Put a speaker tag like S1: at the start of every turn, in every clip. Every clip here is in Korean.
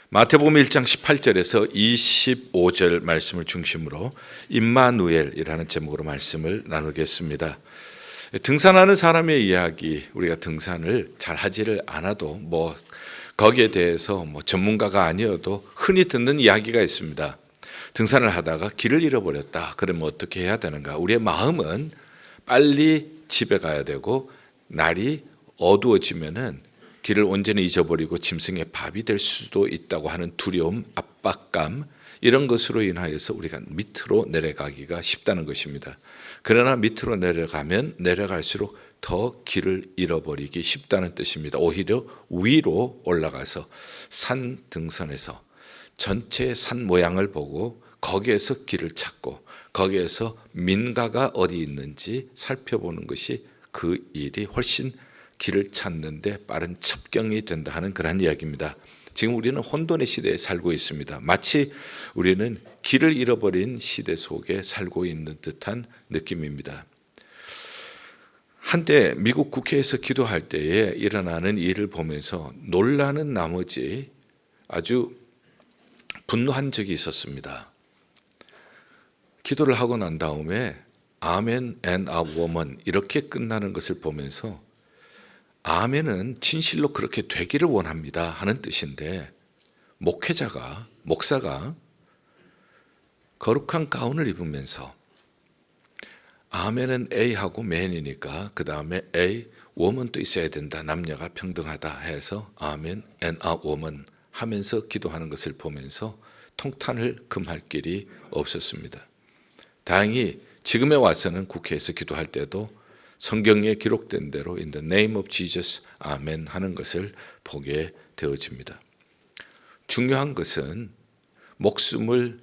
S1: 마태복음 1장 18절에서 25절 말씀을 중심으로 임마누엘이라는 제목으로 말씀을 나누겠습니다. 등산하는 사람의 이야기, 우리가 등산을 잘 하지를 않아도 거기에 대해서 전문가가 아니어도 흔히 듣는 이야기가 있습니다. 등산을 하다가 길을 잃어버렸다. 그러면 어떻게 해야 되는가? 우리의 마음은 빨리 집에 가야 되고 날이 어두워지면은 길을 온전히 잊어버리고 짐승의 밥이 될 수도 있다고 하는 두려움, 압박감, 이런 것으로 인하여서 우리가 밑으로 내려가기가 쉽다는 것입니다. 그러나 밑으로 내려가면 내려갈수록 더 길을 잃어버리기 쉽다는 뜻입니다. 오히려 위로 올라가서 산 등산에서 전체 산 모양을 보고 거기에서 길을 찾고 거기에서 민가가 어디 있는지 살펴보는 것이 그 일이 훨씬 길을 찾는 데 빠른 첩경이 된다 하는 그런 이야기입니다. 지금 우리는 혼돈의 시대에 살고 있습니다. 마치 우리는 길을 잃어버린 시대 속에 살고 있는 듯한 느낌입니다. 한때 미국 국회에서 기도할 때에 일어나는 일을 보면서 놀라는 나머지 아주 분노한 적이 있었습니다. 기도를 하고 난 다음에 아멘 and a woman 이렇게 끝나는 것을 보면서 아멘은 진실로 그렇게 되기를 원합니다 하는 뜻인데 목사가 거룩한 가운을 입으면서 아멘은 A하고 맨이니까 그 다음에 A, woman도 있어야 된다. 남녀가 평등하다 해서 아멘 and a woman 하면서 기도하는 것을 보면서 통탄을 금할 길이 없었습니다. 다행히 지금에 와서는 국회에서 기도할 때도 성경에 기록된 대로 In the name of Jesus, 아멘 하는 것을 보게 되어집니다. 중요한 것은 목숨을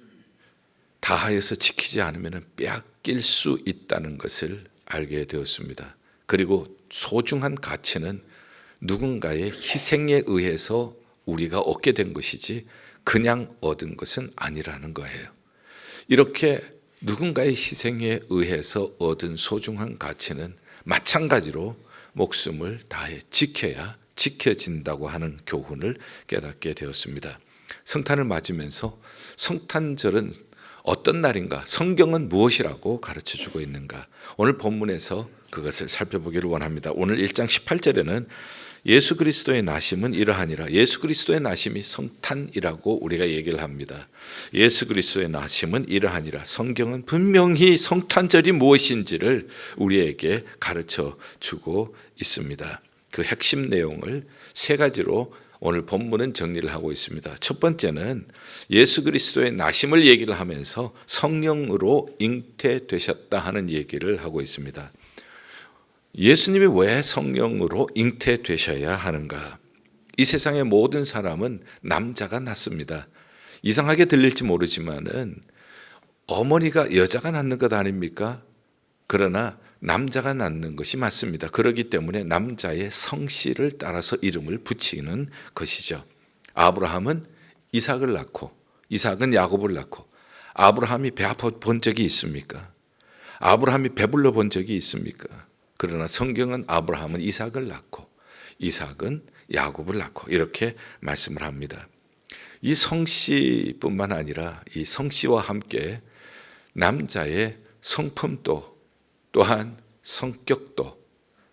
S1: 다하여서 지키지 않으면 빼앗길 수 있다는 것을 알게 되었습니다. 그리고 소중한 가치는 누군가의 희생에 의해서 우리가 얻게 된 것이지 그냥 얻은 것은 아니라는 거예요. 이렇게 누군가의 희생에 의해서 얻은 소중한 가치는 마찬가지로 목숨을 다해 지켜야 지켜진다고 하는 교훈을 깨닫게 되었습니다. 성탄을 맞으면서 성탄절은 어떤 날인가? 성경은 무엇이라고 가르쳐주고 있는가? 오늘 본문에서 그것을 살펴보기를 원합니다. 오늘 1장 18절에는 예수 그리스도의 나심은 이러하니라. 예수 그리스도의 나심이 성탄이라고 우리가 얘기를 합니다. 예수 그리스도의 나심은 이러하니라. 성경은 분명히 성탄절이 무엇인지를 우리에게 가르쳐 주고 있습니다. 그 핵심 내용을 세 가지로 오늘 본문은 정리를 하고 있습니다. 첫 번째는 예수 그리스도의 나심을 얘기를 하면서 성령으로 잉태되셨다 하는 얘기를 하고 있습니다. 예수님이 왜 성령으로 잉태되셔야 하는가? 이 세상의 모든 사람은 남자가 낳습니다. 이상하게 들릴지 모르지만은 어머니가 여자가 낳는 것 아닙니까? 그러나 남자가 낳는 것이 맞습니다. 그렇기 때문에 남자의 성씨를 따라서 이름을 붙이는 것이죠. 아브라함은 이삭을 낳고 이삭은 야곱을 낳고 아브라함이 배 아파 본 적이 있습니까? 아브라함이 배불러 본 적이 있습니까? 그러나 성경은 아브라함은 이삭을 낳고 이삭은 야곱을 낳고 이렇게 말씀을 합니다. 이 성씨뿐만 아니라 이 성씨와 함께 남자의 성품도 또한 성격도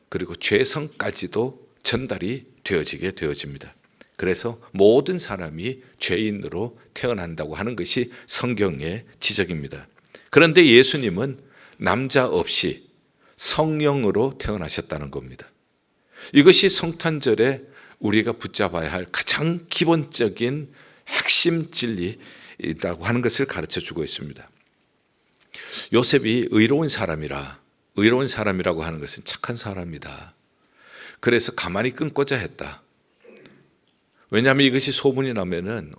S1: 그리고 죄성까지도 전달이 되어지게 되어집니다. 그래서 모든 사람이 죄인으로 태어난다고 하는 것이 성경의 지적입니다. 그런데 예수님은 남자 없이 성령으로 태어나셨다는 겁니다. 이것이 성탄절에 우리가 붙잡아야 할 가장 기본적인 핵심 진리이라고 하는 것을 가르쳐 주고 있습니다. 요셉이 의로운 사람이라고 하는 것은 착한 사람이다. 그래서 가만히 끊고자 했다. 왜냐하면 이것이 소문이 나면은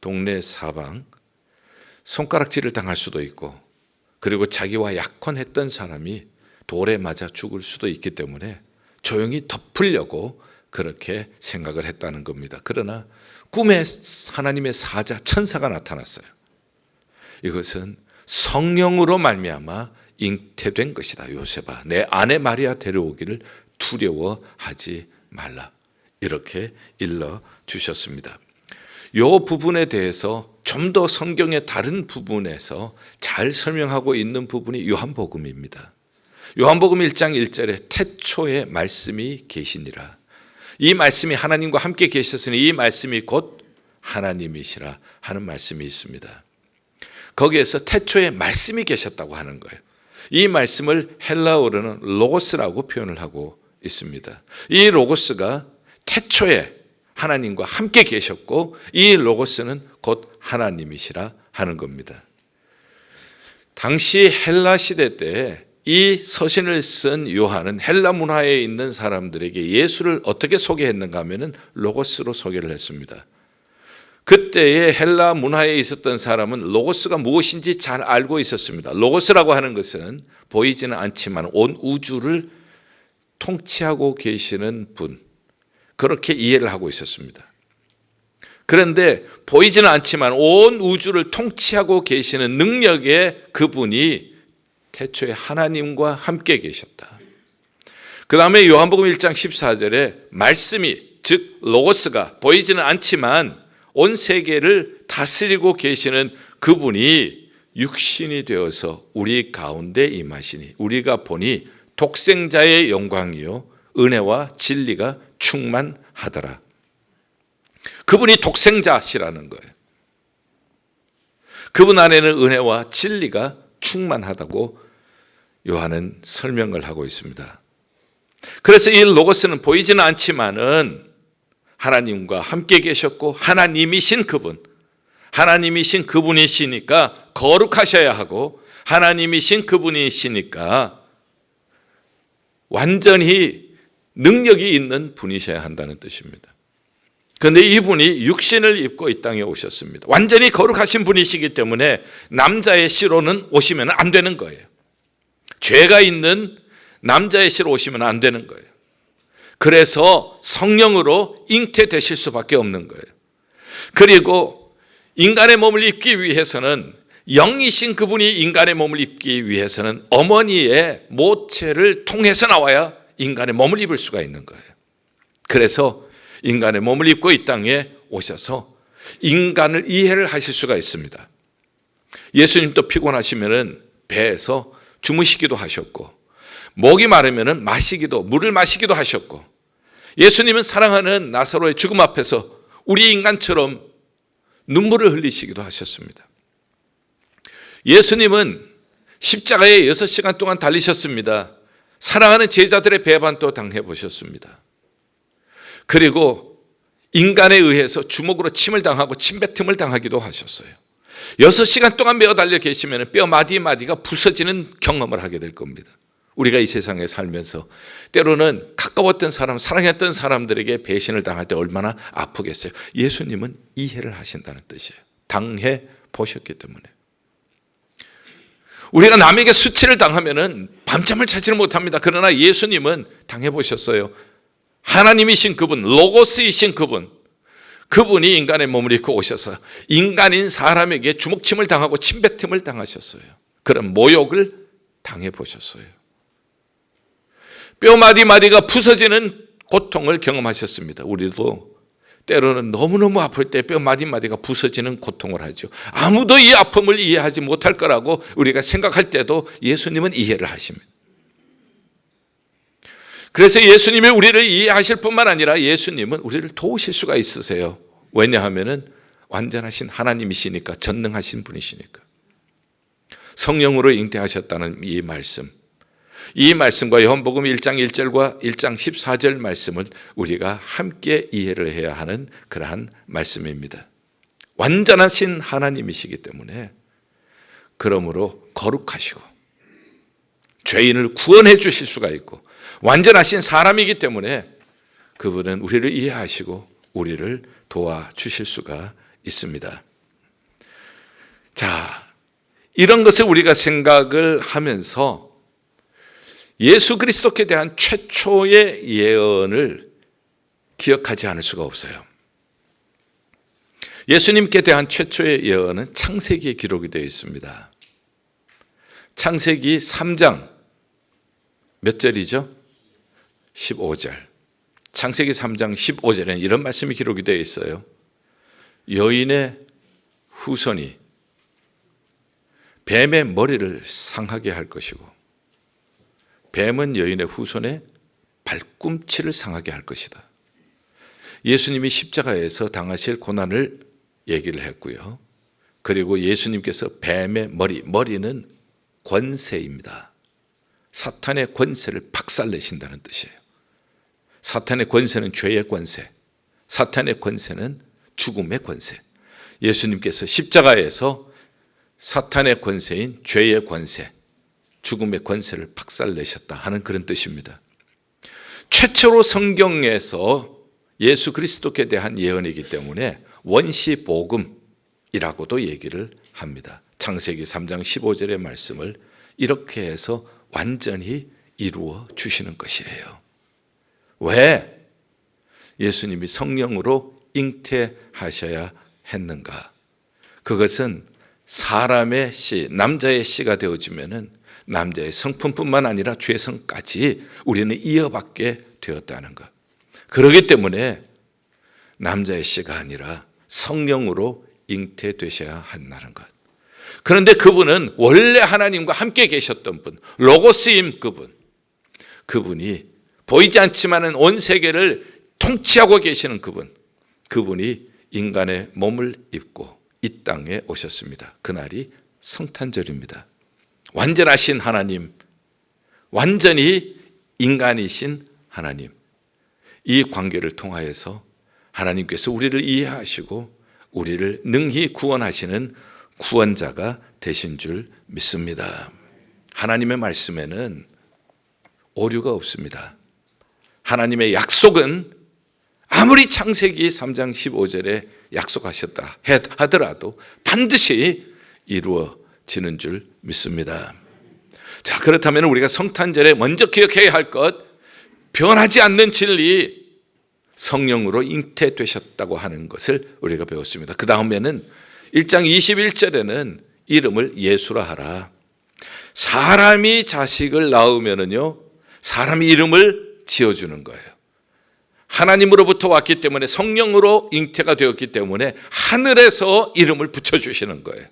S1: 동네 사방 손가락질을 당할 수도 있고 그리고 자기와 약혼했던 사람이 돌에 맞아 죽을 수도 있기 때문에 조용히 덮으려고 그렇게 생각을 했다는 겁니다. 그러나 꿈에 하나님의 사자 천사가 나타났어요. 이것은 성령으로 말미암아 잉태된 것이다. 요셉아, 내 아내 마리아 데려오기를 두려워하지 말라. 이렇게 일러 주셨습니다. 이 부분에 대해서 좀 더 성경의 다른 부분에서 잘 설명하고 있는 부분이 요한복음입니다. 요한복음 1장 1절에 태초에 말씀이 계시니라. 이 말씀이 하나님과 함께 계셨으니 이 말씀이 곧 하나님이시라 하는 말씀이 있습니다. 거기에서 태초에 말씀이 계셨다고 하는 거예요. 이 말씀을 헬라어로는 로고스라고 표현을 하고 있습니다. 이 로고스가 태초에 하나님과 함께 계셨고 이 로고스는 곧 하나님이시라 하는 겁니다. 당시 헬라 시대 때 이 서신을 쓴 요한은 헬라 문화에 있는 사람들에게 예수를 어떻게 소개했는가 하면은 로고스로 소개를 했습니다. 그때의 헬라 문화에 있었던 사람은 로고스가 무엇인지 잘 알고 있었습니다. 로고스라고 하는 것은 보이지는 않지만 온 우주를 통치하고 계시는 분, 그렇게 이해를 하고 있었습니다. 그런데 보이지는 않지만 온 우주를 통치하고 계시는 능력의 그분이 태초에 하나님과 함께 계셨다. 그 다음에 요한복음 1장 14절에 말씀이, 즉 로고스가 보이지는 않지만 온 세계를 다스리고 계시는 그분이 육신이 되어서 우리 가운데 임하시니 우리가 보니 독생자의 영광이요 은혜와 진리가 충만하더라. 그분이 독생자시라는 거예요. 그분 안에는 은혜와 진리가 충만하다고 요한은 설명을 하고 있습니다. 그래서 이 로고스는 보이지는 않지만은 하나님과 함께 계셨고 하나님이신 그분, 하나님이신 그분이시니까 거룩하셔야 하고 하나님이신 그분이시니까 완전히 능력이 있는 분이셔야 한다는 뜻입니다. 그런데 이분이 육신을 입고 이 땅에 오셨습니다. 완전히 거룩하신 분이시기 때문에 남자의 씨로는 오시면 안 되는 거예요. 죄가 있는 남자의 씨로 오시면 안 되는 거예요. 그래서 성령으로 잉태되실 수밖에 없는 거예요. 그리고 인간의 몸을 입기 위해서는, 영이신 그분이 인간의 몸을 입기 위해서는 어머니의 모체를 통해서 나와야 인간의 몸을 입을 수가 있는 거예요. 그래서 인간의 몸을 입고 이 땅에 오셔서 인간을 이해를 하실 수가 있습니다. 예수님도 피곤하시면은 배에서 주무시기도 하셨고, 목이 마르면은 물을 마시기도 하셨고, 예수님은 사랑하는 나사로의 죽음 앞에서 우리 인간처럼 눈물을 흘리시기도 하셨습니다. 예수님은 십자가에 6시간 동안 달리셨습니다. 사랑하는 제자들의 배반도 당해보셨습니다. 그리고 인간에 의해서 주먹으로 침을 당하고 침뱉음을 당하기도 하셨어요. 6시간 동안 매어달려 계시면 뼈 마디마디가 부서지는 경험을 하게 될 겁니다. 우리가 이 세상에 살면서 때로는 가까웠던 사람, 사랑했던 사람들에게 배신을 당할 때 얼마나 아프겠어요. 예수님은 이해를 하신다는 뜻이에요. 당해 보셨기 때문에. 우리가 남에게 수치를 당하면 밤잠을 자지를 못합니다. 그러나 예수님은 당해보셨어요. 하나님이신 그분, 로고스이신 그분, 그분이 인간의 몸을 입고 오셔서 인간인 사람에게 주먹침을 당하고 침뱉음을 당하셨어요. 그런 모욕을 당해보셨어요. 뼈 마디마디가 부서지는 고통을 경험하셨습니다. 우리도 때로는 너무너무 아플 때 뼈 마디마디가 부서지는 고통을 하죠. 아무도 이 아픔을 이해하지 못할 거라고 우리가 생각할 때도 예수님은 이해를 하십니다. 그래서 예수님이 우리를 이해하실 뿐만 아니라 예수님은 우리를 도우실 수가 있으세요. 왜냐하면 완전하신 하나님이시니까, 전능하신 분이시니까. 성령으로 잉태하셨다는 이 말씀과 요한복음 1장 1절과 1장 14절 말씀을 우리가 함께 이해를 해야 하는 그러한 말씀입니다. 완전하신 하나님이시기 때문에 그러므로 거룩하시고 죄인을 구원해 주실 수가 있고, 완전하신 사람이기 때문에 그분은 우리를 이해하시고 우리를 도와주실 수가 있습니다. 자, 이런 것을 우리가 생각을 하면서 예수 그리스도께 대한 최초의 예언을 기억하지 않을 수가 없어요. 예수님께 대한 최초의 예언은 창세기에 기록이 되어 있습니다. 창세기 3장 몇 절이죠? 15절. 창세기 3장 15절에는 이런 말씀이 기록이 되어 있어요. 여인의 후손이 뱀의 머리를 상하게 할 것이고 뱀은 여인의 후손의 발꿈치를 상하게 할 것이다. 예수님이 십자가에서 당하실 고난을 얘기를 했고요. 그리고 예수님께서 뱀의 머리는 권세입니다. 사탄의 권세를 박살내신다는 뜻이에요. 사탄의 권세는 죄의 권세, 사탄의 권세는 죽음의 권세. 예수님께서 십자가에서 사탄의 권세인 죄의 권세, 죽음의 권세를 박살내셨다 하는 그런 뜻입니다. 최초로 성경에서 예수 그리스도께 대한 예언이기 때문에 원시복음이라고도 얘기를 합니다. 창세기 3장 15절의 말씀을 이렇게 해서 완전히 이루어 주시는 것이에요. 왜 예수님이 성령으로 잉태하셔야 했는가? 그것은 사람의 씨, 남자의 씨가 되어지면은 남자의 성품뿐만 아니라 죄성까지 우리는 이어받게 되었다는 것. 그렇기 때문에 남자의 씨가 아니라 성령으로 잉태되셔야 한다는 것. 그런데 그분은 원래 하나님과 함께 계셨던 분, 로고스임 그분이 보이지 않지만은 온 세계를 통치하고 계시는 그분이 인간의 몸을 입고 이 땅에 오셨습니다. 그날이 성탄절입니다. 완전하신 하나님, 완전히 인간이신 하나님, 이 관계를 통하여서 하나님께서 우리를 이해하시고 우리를 능히 구원하시는 구원자가 되신 줄 믿습니다. 하나님의 말씀에는 오류가 없습니다. 하나님의 약속은 아무리 창세기 3장 15절에 약속하셨다 하더라도 반드시 이루어지는 줄 믿습니다. 자, 그렇다면 우리가 성탄절에 먼저 기억해야 할 것, 변하지 않는 진리, 성령으로 잉태되셨다고 하는 것을 우리가 배웠습니다. 그 다음에는 1장 21절에는 이름을 예수라 하라. 사람이 자식을 낳으면은요, 사람이 이름을 지어주는 거예요. 하나님으로부터 왔기 때문에 성령으로 잉태가 되었기 때문에 하늘에서 이름을 붙여주시는 거예요.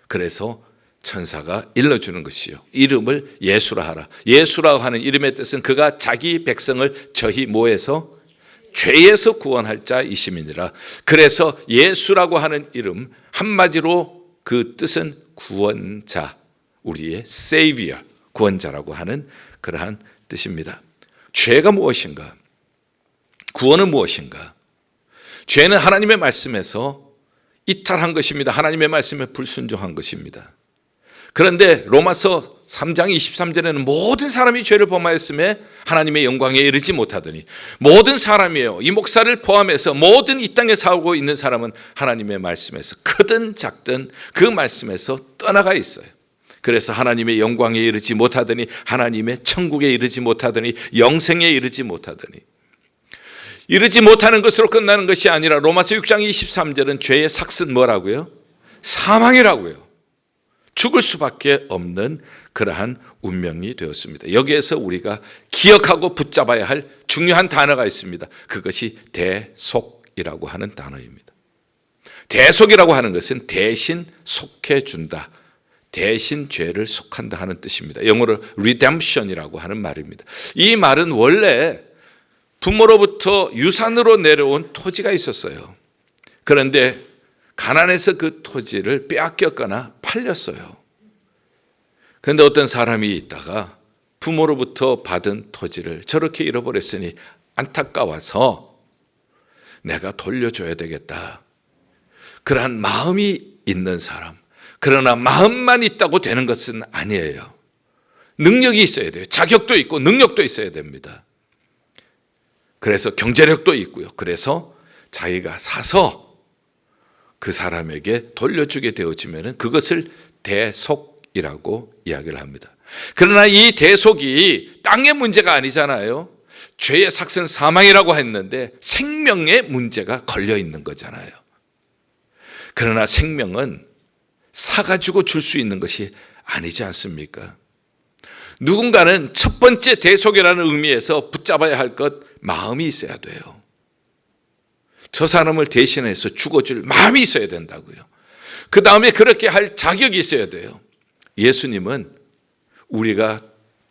S1: 그래서 천사가 일러주는 것이요, 이름을 예수라 하라. 예수라고 하는 이름의 뜻은 그가 자기 백성을 저희 모에서 죄에서 구원할 자이심이니라. 그래서 예수라고 하는 이름, 한마디로 그 뜻은 구원자, 우리의 Savior, 구원자라고 하는 그러한 뜻입니다. 죄가 무엇인가? 구원은 무엇인가? 죄는 하나님의 말씀에서 이탈한 것입니다. 하나님의 말씀에 불순종한 것입니다. 그런데 로마서 3장 23절에는 모든 사람이 죄를 범하였음에 하나님의 영광에 이르지 못하더니, 모든 사람이에요. 이 목사를 포함해서 모든 이 땅에 살고 있는 사람은 하나님의 말씀에서 크든 작든 그 말씀에서 떠나가 있어요. 그래서 하나님의 영광에 이르지 못하더니, 하나님의 천국에 이르지 못하더니, 영생에 이르지 못하더니, 이르지 못하는 것으로 끝나는 것이 아니라 로마서 6장 23절은 죄의 삭은 뭐라고요? 사망이라고요. 죽을 수밖에 없는 그러한 운명이 되었습니다. 여기에서 우리가 기억하고 붙잡아야 할 중요한 단어가 있습니다. 그것이 대속이라고 하는 단어입니다. 대속이라고 하는 것은 대신 속해준다, 대신 죄를 속한다 하는 뜻입니다. 영어로 redemption이라고 하는 말입니다. 이 말은 원래 부모로부터 유산으로 내려온 토지가 있었어요. 그런데 가난해서 그 토지를 빼앗겼거나 팔렸어요. 그런데 어떤 사람이 있다가 부모로부터 받은 토지를 저렇게 잃어버렸으니 안타까워서 내가 돌려줘야 되겠다, 그러한 마음이 있는 사람. 그러나 마음만 있다고 되는 것은 아니에요. 능력이 있어야 돼요. 자격도 있고 능력도 있어야 됩니다. 그래서 경제력도 있고요. 그래서 자기가 사서 그 사람에게 돌려주게 되어지면 그것을 대속이라고 이야기를 합니다. 그러나 이 대속이 땅의 문제가 아니잖아요. 죄의 삭은 사망이라고 했는데 생명의 문제가 걸려 있는 거잖아요. 그러나 생명은 사가지고 줄 수 있는 것이 아니지 않습니까? 누군가는 첫 번째 대속이라는 의미에서 붙잡아야 할 것, 마음이 있어야 돼요. 저 사람을 대신해서 죽어줄 마음이 있어야 된다고요. 그 다음에 그렇게 할 자격이 있어야 돼요. 예수님은 우리가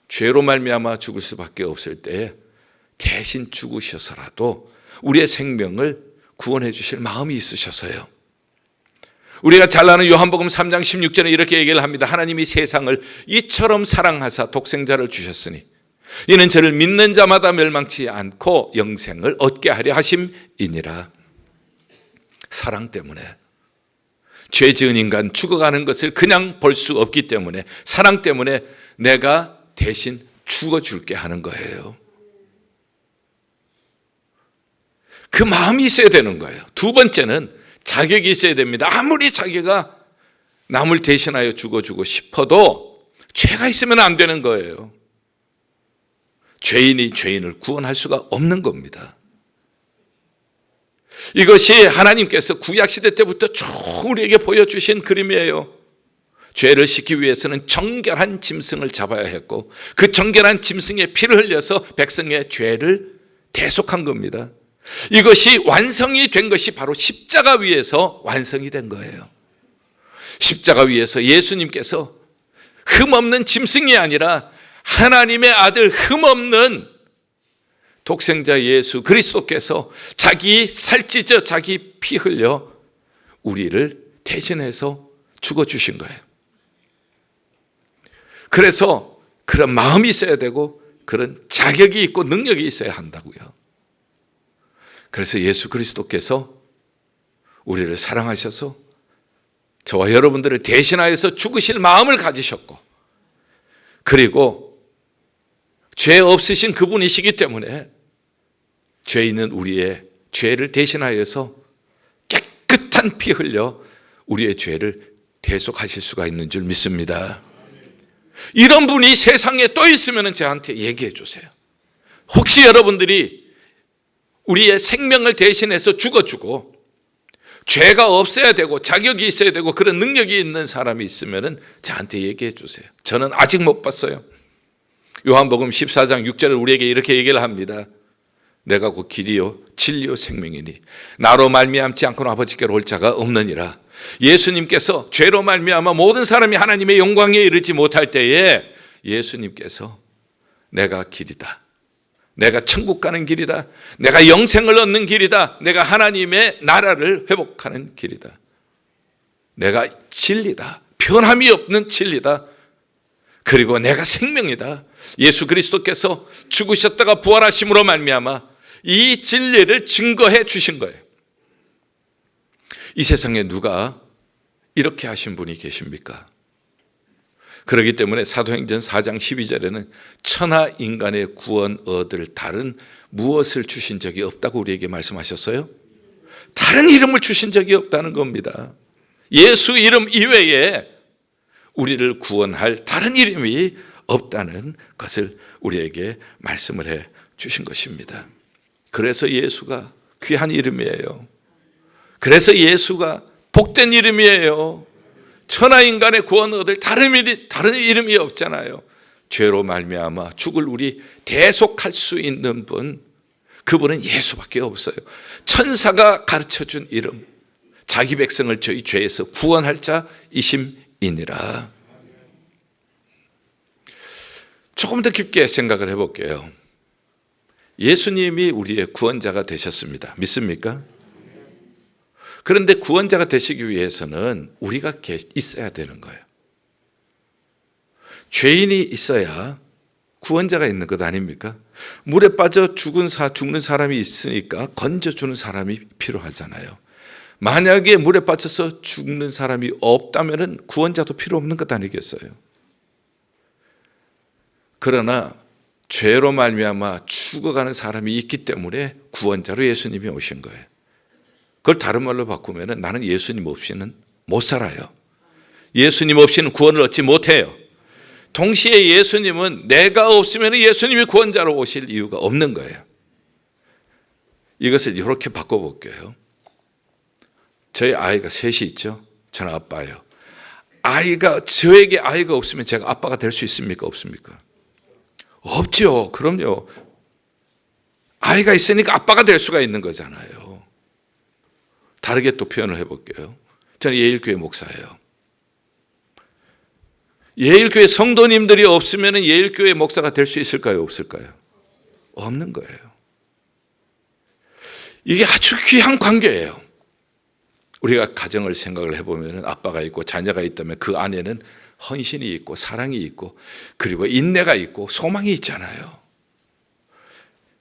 S1: 죄로 말미암아 죽을 수밖에 없을 때에 대신 죽으셔서라도 우리의 생명을 구원해 주실 마음이 있으셔서요. 우리가 잘 아는 요한복음 3장 16절에 이렇게 얘기를 합니다. 하나님이 세상을 이처럼 사랑하사 독생자를 주셨으니 이는 저를 믿는 자마다 멸망치 않고 영생을 얻게 하려 하심이니라. 사랑 때문에, 죄 지은 인간 죽어가는 것을 그냥 볼 수 없기 때문에, 사랑 때문에 내가 대신 죽어줄게 하는 거예요. 그 마음이 있어야 되는 거예요. 두 번째는 자격이 있어야 됩니다. 아무리 자기가 남을 대신하여 죽어주고 싶어도 죄가 있으면 안 되는 거예요. 죄인이 죄인을 구원할 수가 없는 겁니다. 이것이 하나님께서 구약시대 때부터 쭉 우리에게 보여주신 그림이에요. 죄를 씻기 위해서는 정결한 짐승을 잡아야 했고 그 정결한 짐승의 피를 흘려서 백성의 죄를 대속한 겁니다. 이것이 완성이 된 것이 바로 십자가 위에서 완성이 된 거예요. 십자가 위에서 예수님께서 흠없는 짐승이 아니라 하나님의 아들 흠없는 독생자 예수 그리스도께서 자기 살 찢어 자기 피 흘려 우리를 대신해서 죽어주신 거예요. 그래서 그런 마음이 있어야 되고 그런 자격이 있고 능력이 있어야 한다고요. 그래서 예수 그리스도께서 우리를 사랑하셔서 저와 여러분들을 대신하여서 죽으실 마음을 가지셨고, 그리고 죄 없으신 그분이시기 때문에 죄 있는 우리의 죄를 대신하여서 깨끗한 피 흘려 우리의 죄를 대속하실 수가 있는 줄 믿습니다. 이런 분이 세상에 또 있으면 저한테 얘기해 주세요. 혹시 여러분들이 우리의 생명을 대신해서 죽어주고 죄가 없어야 되고 자격이 있어야 되고 그런 능력이 있는 사람이 있으면 저한테 얘기해 주세요. 저는 아직 못 봤어요. 요한복음 14장 6절을 우리에게 이렇게 얘기를 합니다. 내가 곧 길이요 진리요 생명이니 나로 말미암지 않고는 아버지께로 올 자가 없느니라. 예수님께서 죄로 말미암아 모든 사람이 하나님의 영광에 이르지 못할 때에 예수님께서 내가 길이다, 내가 천국 가는 길이다, 내가 영생을 얻는 길이다, 내가 하나님의 나라를 회복하는 길이다, 내가 진리다, 변함이 없는 진리다, 그리고 내가 생명이다. 예수 그리스도께서 죽으셨다가 부활하심으로 말미암아 이 진리를 증거해 주신 거예요. 이 세상에 누가 이렇게 하신 분이 계십니까? 그렇기 때문에 사도행전 4장 12절에는 천하 인간의 구원 얻을 다른 무엇을 주신 적이 없다고 우리에게 말씀하셨어요? 다른 이름을 주신 적이 없다는 겁니다. 예수 이름 이외에 우리를 구원할 다른 이름이 없다는 것을 우리에게 말씀을 해 주신 것입니다. 그래서 예수가 귀한 이름이에요. 그래서 예수가 복된 이름이에요. 천하 인간의 구원 얻을 다른 이름이 없잖아요. 죄로 말미암아 죽을 우리 대속할 수 있는 분, 그분은 예수밖에 없어요. 천사가 가르쳐준 이름, 자기 백성을 저희 죄에서 구원할 자이심이니라. 조금 더 깊게 생각을 해볼게요. 예수님이 우리의 구원자가 되셨습니다. 믿습니까? 그런데 구원자가 되시기 위해서는 우리가 있어야 되는 거예요. 죄인이 있어야 구원자가 있는 것 아닙니까? 물에 빠져 죽는 사람이 있으니까 건져주는 사람이 필요하잖아요. 만약에 물에 빠져서 죽는 사람이 없다면 구원자도 필요 없는 것 아니겠어요? 그러나 죄로 말미암아 죽어가는 사람이 있기 때문에 구원자로 예수님이 오신 거예요. 그걸 다른 말로 바꾸면 나는 예수님 없이는 못 살아요. 예수님 없이는 구원을 얻지 못해요. 동시에 예수님은 내가 없으면 예수님이 구원자로 오실 이유가 없는 거예요. 이것을 이렇게 바꿔볼게요. 저희 아이가 셋이 있죠. 저는 아빠예요. 저에게 아이가 없으면 제가 아빠가 될 수 있습니까? 없습니까? 없죠. 그럼요. 아이가 있으니까 아빠가 될 수가 있는 거잖아요. 다르게 또 표현을 해볼게요. 저는 예일교회 목사예요. 예일교회 성도님들이 없으면 예일교회 목사가 될 수 있을까요? 없을까요? 없는 거예요. 이게 아주 귀한 관계예요. 우리가 가정을 생각을 해보면 아빠가 있고 자녀가 있다면 그 안에는 헌신이 있고 사랑이 있고 그리고 인내가 있고 소망이 있잖아요.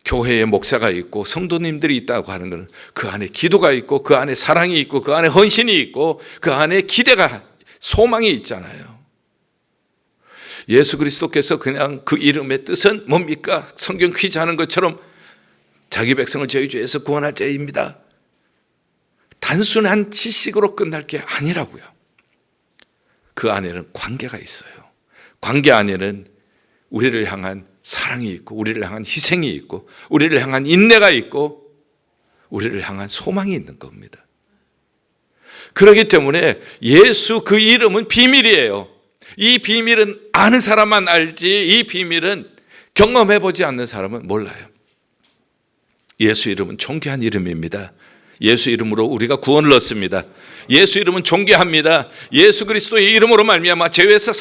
S1: 교회에 목사가 있고 성도님들이 있다고 하는 것은 그 안에 기도가 있고 그 안에 사랑이 있고 그 안에 헌신이 있고 그 안에 기대가 소망이 있잖아요. 예수 그리스도께서 그냥 그 이름의 뜻은 뭡니까? 성경 퀴즈 하는 것처럼 자기 백성을 저희 죄에서 구원할 자입니다. 단순한 지식으로 끝날 게 아니라고요. 그 안에는 관계가 있어요. 관계 안에는 우리를 향한 사랑이 있고 우리를 향한 희생이 있고 우리를 향한 인내가 있고 우리를 향한 소망이 있는 겁니다. 그렇기 때문에 예수 그 이름은 비밀이에요. 이 비밀은 아는 사람만 알지 이 비밀은 경험해보지 않는 사람은 몰라요. 예수 이름은 존귀한 이름입니다. 예수 이름으로 우리가 구원을 얻습니다. 예수 이름은 존귀합니다. 예수 그리스도의 이름으로 말미암아 죄에서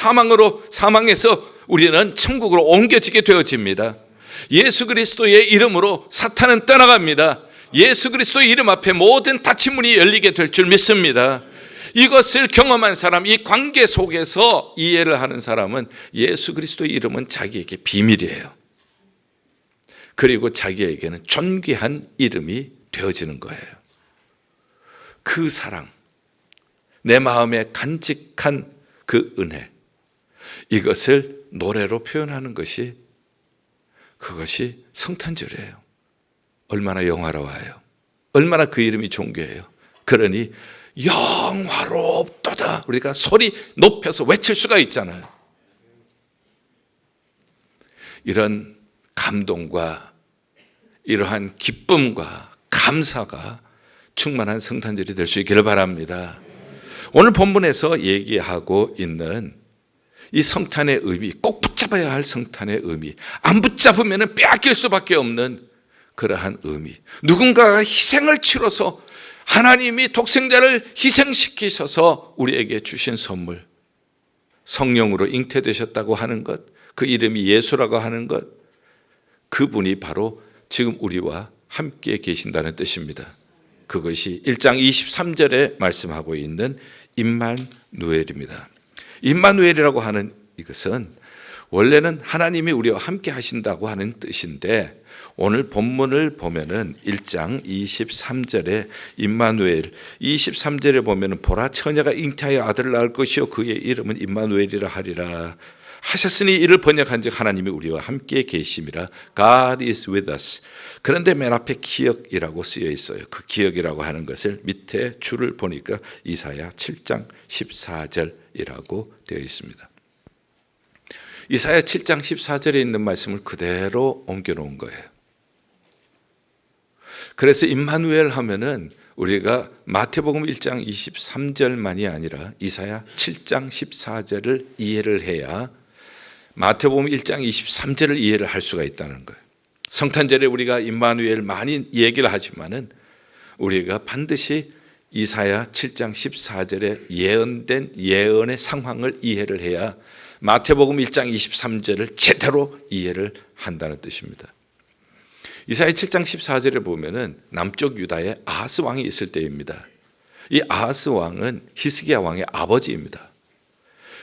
S1: 사망에서 우리는 천국으로 옮겨지게 되어집니다. 예수 그리스도의 이름으로 사탄은 떠나갑니다. 예수 그리스도의 이름 앞에 모든 닫힌 문이 열리게 될 줄 믿습니다. 이것을 경험한 사람, 이 관계 속에서 이해를 하는 사람은 예수 그리스도의 이름은 자기에게 비밀이에요. 그리고 자기에게는 존귀한 이름이 되어지는 거예요. 그 사랑, 내 마음에 간직한 그 은혜, 이것을 노래로 표현하는 것이 그것이 성탄절이에요. 얼마나 영화로워요. 얼마나 그 이름이 존귀해요. 그러니 영화롭도다 우리가 소리 높여서 외칠 수가 있잖아요. 이런 감동과 이러한 기쁨과 감사가 충만한 성탄절이 될 수 있기를 바랍니다. 오늘 본문에서 얘기하고 있는 이 성탄의 의미, 꼭 붙잡아야 할 성탄의 의미, 안 붙잡으면 빼앗길 수밖에 없는 그러한 의미, 누군가가 희생을 치러서 하나님이 독생자를 희생시키셔서 우리에게 주신 선물, 성령으로 잉태되셨다고 하는 것, 그 이름이 예수라고 하는 것, 그분이 바로 지금 우리와 함께 계신다는 뜻입니다. 그것이 1장 23절에 말씀하고 있는 임마누엘입니다. 임마누엘이라고 하는 이것은 원래는 하나님이 우리와 함께 하신다고 하는 뜻인데 오늘 본문을 보면은 1장 23절에 임마누엘 23절에 보면은 보라 처녀가 잉태하여 아들을 낳을 것이요 그의 이름은 임마누엘이라 하리라 하셨으니 이를 번역한즉 하나님이 우리와 함께 계심이라 God is with us. 그런데 맨 앞에 기억이라고 쓰여 있어요. 그 기억이라고 하는 것을 밑에 줄을 보니까 이사야 7장 14절이라고 되어 있습니다. 이사야 7장 14절에 있는 말씀을 그대로 옮겨놓은 거예요. 그래서 임마누엘 하면은 우리가 마태복음 1장 23절만이 아니라 이사야 7장 14절을 이해를 해야 마태복음 1장 23절을 이해를 할 수가 있다는 거예요. 성탄절에 우리가 임마누엘 많이 얘기를 하지만은 우리가 반드시 이사야 7장 14절에 예언된 예언의 상황을 이해를 해야 마태복음 1장 23절을 제대로 이해를 한다는 뜻입니다. 이사야 7장 14절에 보면은 남쪽 유다에 아하스 왕이 있을 때입니다. 이 아하스 왕은 히스기야 왕의 아버지입니다.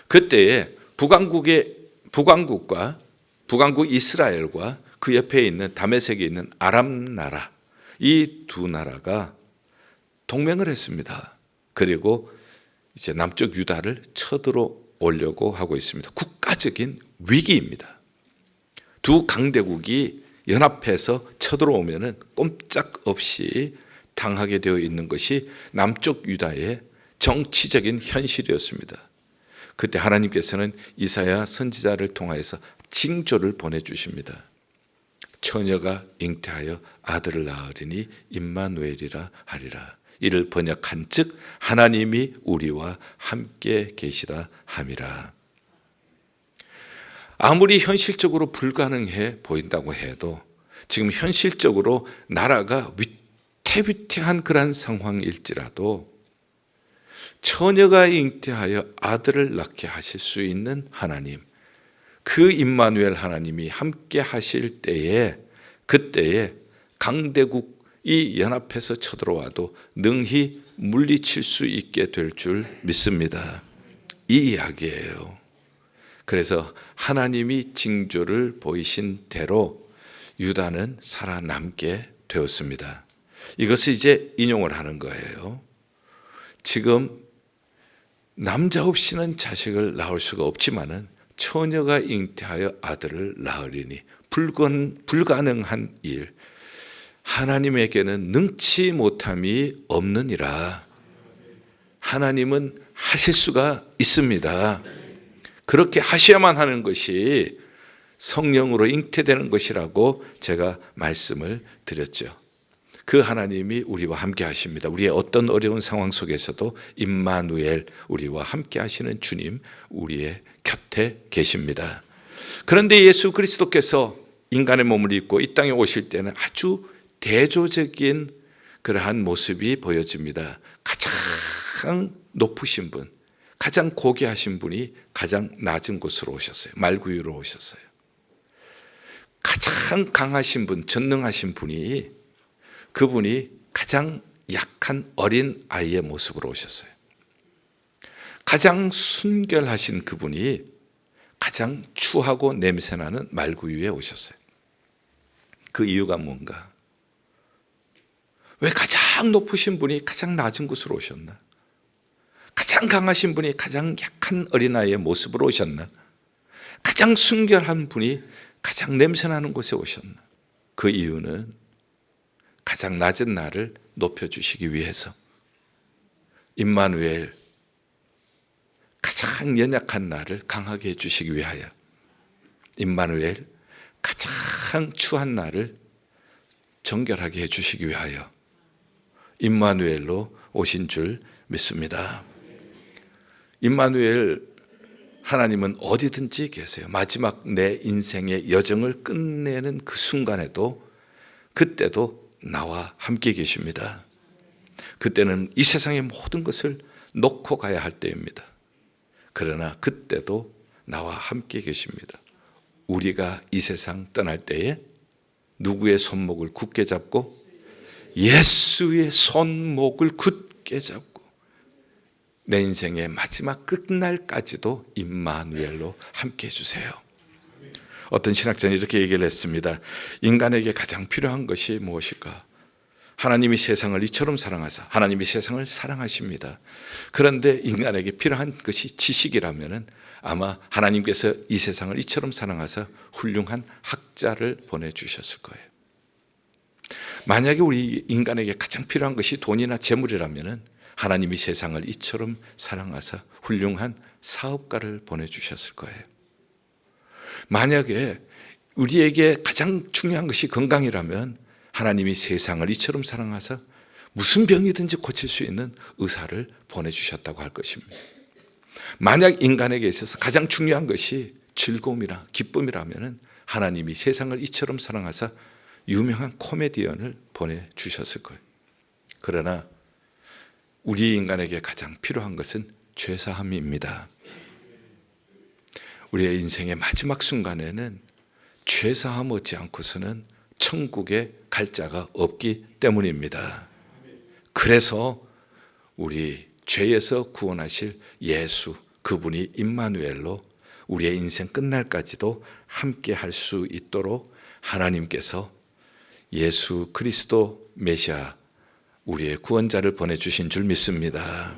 S1: 그때에 북왕국 이스라엘과 그 옆에 있는 다메섹에 있는 아람 나라, 이 두 나라가 동맹을 했습니다. 그리고 이제 남쪽 유다를 쳐들어오려고 하고 있습니다. 국가적인 위기입니다. 두 강대국이 연합해서 쳐들어오면은 꼼짝없이 당하게 되어 있는 것이 남쪽 유다의 정치적인 현실이었습니다. 그때 하나님께서는 이사야 선지자를 통하여서 징조를 보내주십니다. 처녀가 잉태하여 아들을 낳으리니 임마누엘이라 하리라. 이를 번역한 즉 하나님이 우리와 함께 계시다 함이라. 아무리 현실적으로 불가능해 보인다고 해도 지금 현실적으로 나라가 위태위태한 그러한 상황일지라도 처녀가 잉태하여 아들을 낳게 하실 수 있는 하나님, 그 임마누엘 하나님이 함께 하실 때에, 그때에 강대국이 연합해서 쳐들어와도 능히 물리칠 수 있게 될 줄 믿습니다. 이 이야기예요. 그래서 하나님이 징조를 보이신 대로 유다는 살아남게 되었습니다. 이것을 이제 인용을 하는 거예요. 지금 남자 없이는 자식을 낳을 수가 없지만은 처녀가 잉태하여 아들을 낳으리니 불가능한 일, 하나님에게는 능치 못함이 없느니라. 하나님은 하실 수가 있습니다. 그렇게 하셔야만 하는 것이 성령으로 잉태되는 것이라고 제가 말씀을 드렸죠. 그 하나님이 우리와 함께 하십니다. 우리의 어떤 어려운 상황 속에서도 임마누엘, 우리와 함께 하시는 주님, 우리의 곁에 계십니다. 그런데 예수 그리스도께서 인간의 몸을 입고 이 땅에 오실 때는 아주 대조적인 그러한 모습이 보여집니다. 가장 높으신 분, 가장 고귀하신 분이 가장 낮은 곳으로 오셨어요. 말구유로 오셨어요. 가장 강하신 분, 전능하신 분이, 그분이 가장 약한 어린 아이의 모습으로 오셨어요. 가장 순결하신 그분이 가장 추하고 냄새나는 말구유에 오셨어요. 그 이유가 뭔가? 왜 가장 높으신 분이 가장 낮은 곳으로 오셨나? 가장 강하신 분이 가장 약한 어린아이의 모습으로 오셨나? 가장 순결한 분이 가장 냄새나는 곳에 오셨나? 그 이유는 가장 낮은 나를 높여주시기 위해서, 임마누엘, 가장 연약한 나를 강하게 해주시기 위하여, 임마누엘, 가장 추한 나를 정결하게 해주시기 위하여 임마누엘로 오신 줄 믿습니다. 임마누엘, 하나님은 어디든지 계세요. 마지막 내 인생의 여정을 끝내는 그 순간에도, 그때도 나와 함께 계십니다. 그때는 이 세상의 모든 것을 놓고 가야 할 때입니다. 그러나 그때도 나와 함께 계십니다. 우리가 이 세상 떠날 때에 누구의 손목을 굳게 잡고? 예수의 손목을 굳게 잡고 내 인생의 마지막 끝날까지도 임마누엘로 함께 해주세요. 어떤 신학자는 이렇게 얘기를 했습니다. 인간에게 가장 필요한 것이 무엇일까? 하나님이 세상을 이처럼 사랑하사, 하나님이 세상을 사랑하십니다. 그런데 인간에게 필요한 것이 지식이라면 아마 하나님께서 이 세상을 이처럼 사랑하사 훌륭한 학자를 보내주셨을 거예요. 만약에 우리 인간에게 가장 필요한 것이 돈이나 재물이라면 하나님이 세상을 이처럼 사랑하사 훌륭한 사업가를 보내주셨을 거예요. 만약에 우리에게 가장 중요한 것이 건강이라면 하나님이 세상을 이처럼 사랑하사 무슨 병이든지 고칠 수 있는 의사를 보내주셨다고 할 것입니다. 만약 인간에게 있어서 가장 중요한 것이 즐거움이나 기쁨이라면 하나님이 세상을 이처럼 사랑하사 유명한 코미디언을 보내주셨을 거예요. 그러나 우리 인간에게 가장 필요한 것은 죄사함입니다. 우리의 인생의 마지막 순간에는 죄사함 얻지 않고서는 천국에 갈 자가 없기 때문입니다. 그래서 우리 죄에서 구원하실 예수, 그분이 임마누엘로 우리의 인생 끝날까지도 함께 할 수 있도록 하나님께서 예수 그리스도 메시아, 우리의 구원자를 보내주신 줄 믿습니다.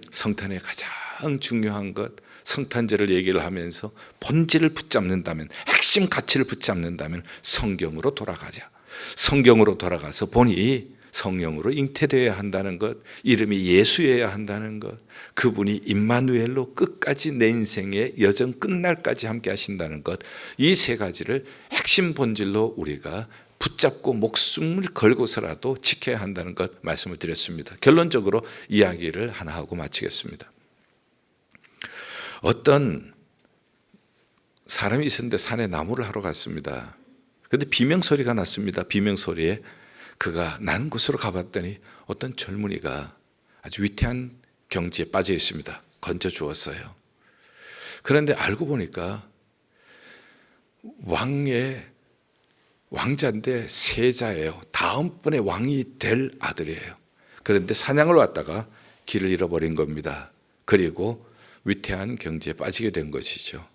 S1: 성탄의 가장 중요한 것, 성탄절을 얘기를 하면서 본질을 붙잡는다면, 핵심 가치를 붙잡는다면 성경으로 돌아가자. 성경으로 돌아가서 보니 성령으로 잉태되어야 한다는 것, 이름이 예수여야 한다는 것, 그분이 임마누엘로 끝까지 내 인생의 여정 끝날까지 함께 하신다는 것, 이 세 가지를 핵심 본질로 우리가 붙잡고 목숨을 걸고서라도 지켜야 한다는 것 말씀을 드렸습니다. 결론적으로 이야기를 하나 하고 마치겠습니다. 어떤 사람이 있었는데 산에 나무를 하러 갔습니다. 그런데 비명소리가 났습니다. 비명소리에 그가 나는 곳으로 가봤더니 어떤 젊은이가 아주 위태한 경지에 빠져 있습니다. 건져 주었어요. 그런데 알고 보니까 왕자인데 세자예요. 다음번에 왕이 될 아들이에요. 그런데 사냥을 왔다가 길을 잃어버린 겁니다. 그리고 위태한 경지에 빠지게 된 것이죠.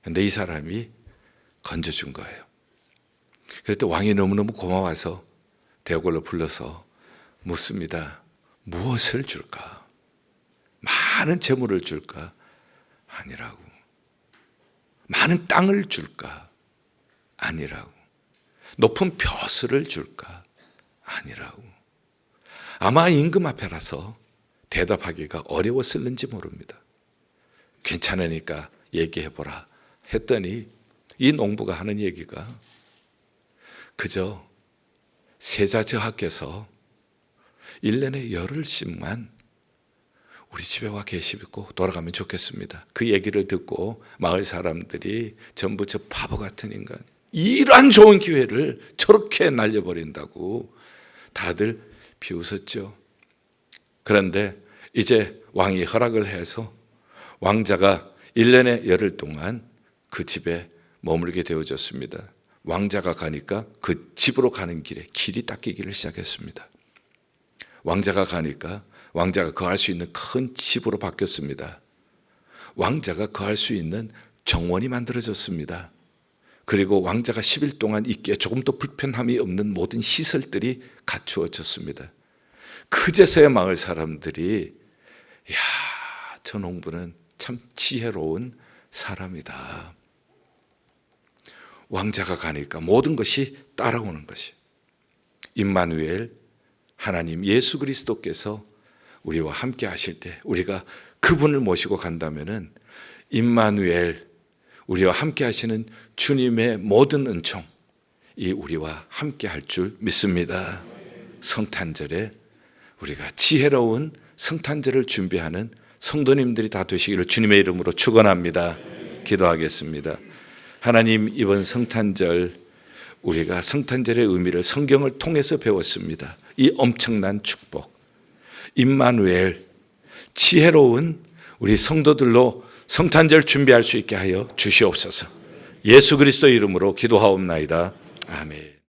S1: 그런데 이 사람이 건져준 거예요. 그랬더니 왕이 너무너무 고마워서 대궐로 불러서 묻습니다. 무엇을 줄까? 많은 재물을 줄까? 아니라고. 많은 땅을 줄까? 아니라고. 높은 벼슬을 줄까? 아니라고. 아마 임금 앞에라서 대답하기가 어려웠을는지 모릅니다. 괜찮으니까 얘기해보라 했더니 이 농부가 하는 얘기가 그저 세자 저하께서 1년에 열흘씩만 우리 집에 와 계시고 돌아가면 좋겠습니다. 그 얘기를 듣고 마을 사람들이 전부 저 바보 같은 인간, 이러한 좋은 기회를 저렇게 날려버린다고 다들 비웃었죠. 그런데 이제 왕이 허락을 해서 왕자가 1년에 열흘 동안 그 집에 머물게 되어졌습니다. 왕자가 가니까 그 집으로 가는 길에 길이 닦이기를 시작했습니다. 왕자가 가니까 왕자가 거할 수 있는 큰 집으로 바뀌었습니다. 왕자가 거할 수 있는 정원이 만들어졌습니다. 그리고 왕자가 10일 동안 있기에 조금도 불편함이 없는 모든 시설들이 갖추어졌습니다. 그제서야 마을 사람들이 야, 저 농부는 참 지혜로운 사람이다. 왕자가 가니까 모든 것이 따라오는 것이. 임마누엘 하나님 예수 그리스도께서 우리와 함께 하실 때 우리가 그분을 모시고 간다면은 임마누엘 우리와 함께 하시는 주님의 모든 은총 이 우리와 함께 할 줄 믿습니다. 성탄절에 우리가 지혜로운 성탄절을 준비하는 성도님들이 다 되시기를 주님의 이름으로 축원합니다. 기도하겠습니다. 하나님, 이번 성탄절 우리가 성탄절의 의미를 성경을 통해서 배웠습니다. 이 엄청난 축복, 임마누엘, 지혜로운 우리 성도들로 성탄절 준비할 수 있게 하여 주시옵소서. 예수 그리스도 이름으로 기도하옵나이다. 아멘.